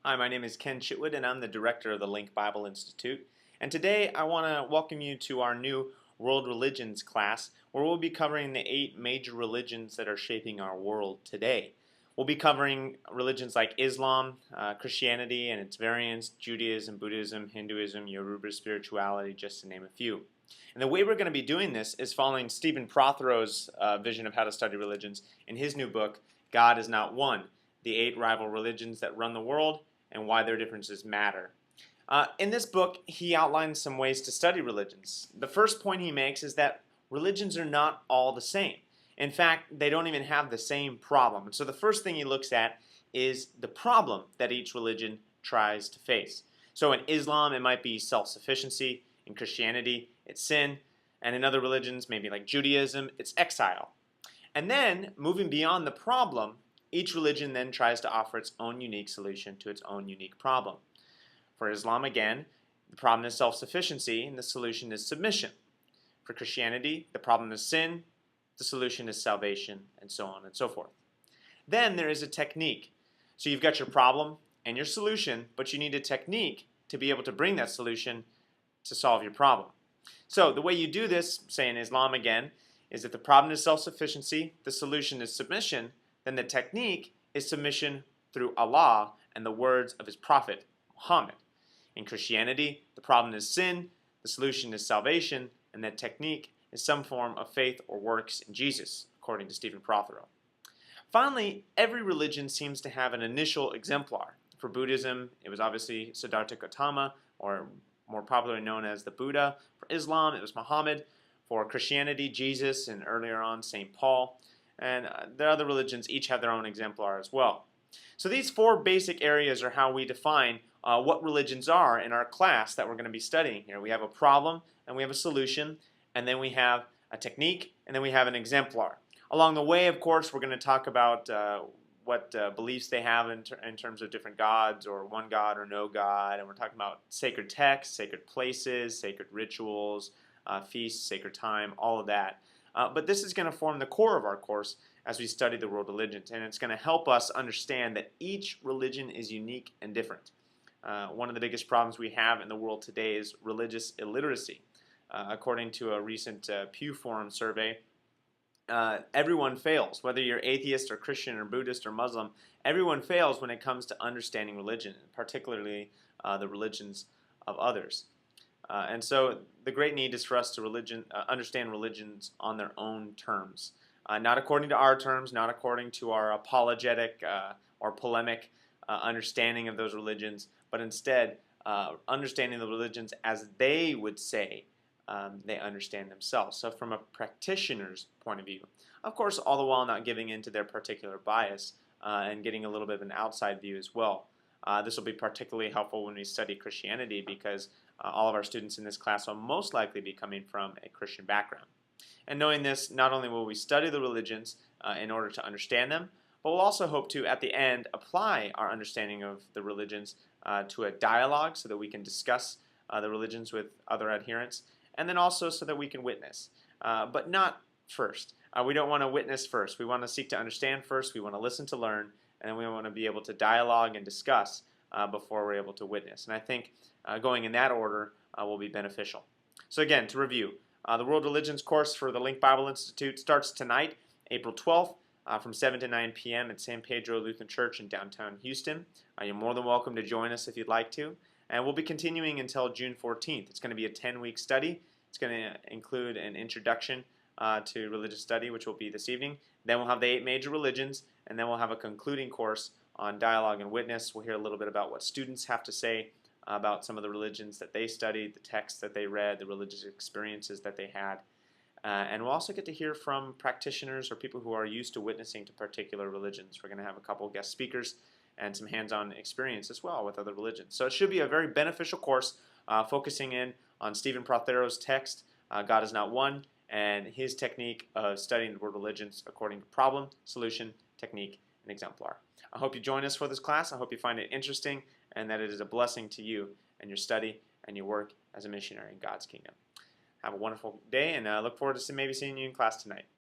Hi, my name is Ken Chitwood, and I'm the director of the Link Bible Institute. And today I want to welcome you to our new World Religions class, where we'll be covering the 8 major religions that are shaping our world today. We'll be covering religions like Islam, Christianity and its variants, Judaism, Buddhism, Hinduism, Yoruba spirituality, just to name a few. And the way we're going to be doing this is following Stephen Prothero's vision of how to study religions in his new book, God is Not One: The 8 Rival Religions That Run the World and Why Their Differences Matter. In this book, he outlines some ways to study religions. The first point he makes is that religions are not all the same. In fact, they don't even have the same problem. And so the first thing he looks at is the problem that each religion tries to face. So in Islam, it might be self-sufficiency. In Christianity, it's sin. And in other religions, maybe like Judaism, it's exile. And then, moving beyond the problem, each religion then tries to offer its own unique solution to its own unique problem. For Islam, again, the problem is self-sufficiency and the solution is submission. For Christianity, the problem is sin, the solution is salvation, and so on and so forth. Then there is a technique. So you've got your problem and your solution, but you need a technique to be able to bring that solution to solve your problem. So the way you do this, say in Islam again, is that the problem is self-sufficiency, the solution is submission, then the technique is submission through Allah and the words of his prophet, Muhammad. In Christianity, the problem is sin, the solution is salvation, and that technique is some form of faith or works in Jesus, according to Stephen Prothero. Finally, every religion seems to have an initial exemplar. For Buddhism, it was obviously Siddhartha Gautama, or more popularly known as the Buddha. For Islam, it was Muhammad. For Christianity, Jesus, and earlier on, St. Paul. And the other religions each have their own exemplar as well. So these 4 basic areas are how we define what religions are in our class that we're going to be studying here. We have a problem, and we have a solution, and then we have a technique, and then we have an exemplar. Along the way, of course, we're going to talk about what beliefs they have in terms of different gods, or one God or no God, and we're talking about sacred texts, sacred places, sacred rituals, feasts, sacred time, all of that. But this is going to form the core of our course as we study the world religions, and it's going to help us understand that each religion is unique and different. One of the biggest problems we have in the world today is religious illiteracy. According to a recent Pew Forum survey, everyone fails, whether you're atheist or Christian or Buddhist or Muslim, everyone fails when it comes to understanding religion, particularly the religions of others. And so the great need is for us to understand religions on their own terms. Not according to our terms, not according to our apologetic or polemic understanding of those religions, but instead understanding the religions as they would say they understand themselves. So from a practitioner's point of view. Of course, all the while not giving in to their particular bias and getting a little bit of an outside view as well. This will be particularly helpful when we study Christianity because all of our students in this class will most likely be coming from a Christian background. And knowing this, not only will we study the religions in order to understand them, but we'll also hope to, at the end, apply our understanding of the religions to a dialogue so that we can discuss the religions with other adherents, and then also so that we can witness, but not first. We don't want to witness first. We want to seek to understand first. We want to listen to learn, and then we want to be able to dialogue and discuss before we're able to witness. And I think going in that order will be beneficial. So again, to review, the World Religions course for the Link Bible Institute starts tonight, April 12th, from 7 to 9 p.m. at San Pedro Lutheran Church in downtown Houston. You're more than welcome to join us if you'd like to. And we'll be continuing until June 14th. It's going to be a 10-week study. It's going to include an introduction to religious study, which will be this evening. Then we'll have the 8 major religions, and then we'll have a concluding course on dialogue and witness. We'll hear a little bit about what students have to say about some of the religions that they studied, the texts that they read, the religious experiences that they had. And we'll also get to hear from practitioners or people who are used to witnessing to particular religions. We're going to have a couple guest speakers and some hands-on experience as well with other religions. So it should be a very beneficial course focusing in on Stephen Prothero's text, God is Not One, and his technique of studying the world religions according to problem, solution, technique, and exemplar. I hope you join us for this class. I hope you find it interesting and that it is a blessing to you and your study and your work as a missionary in God's kingdom. Have a wonderful day, and I look forward to maybe seeing you in class tonight.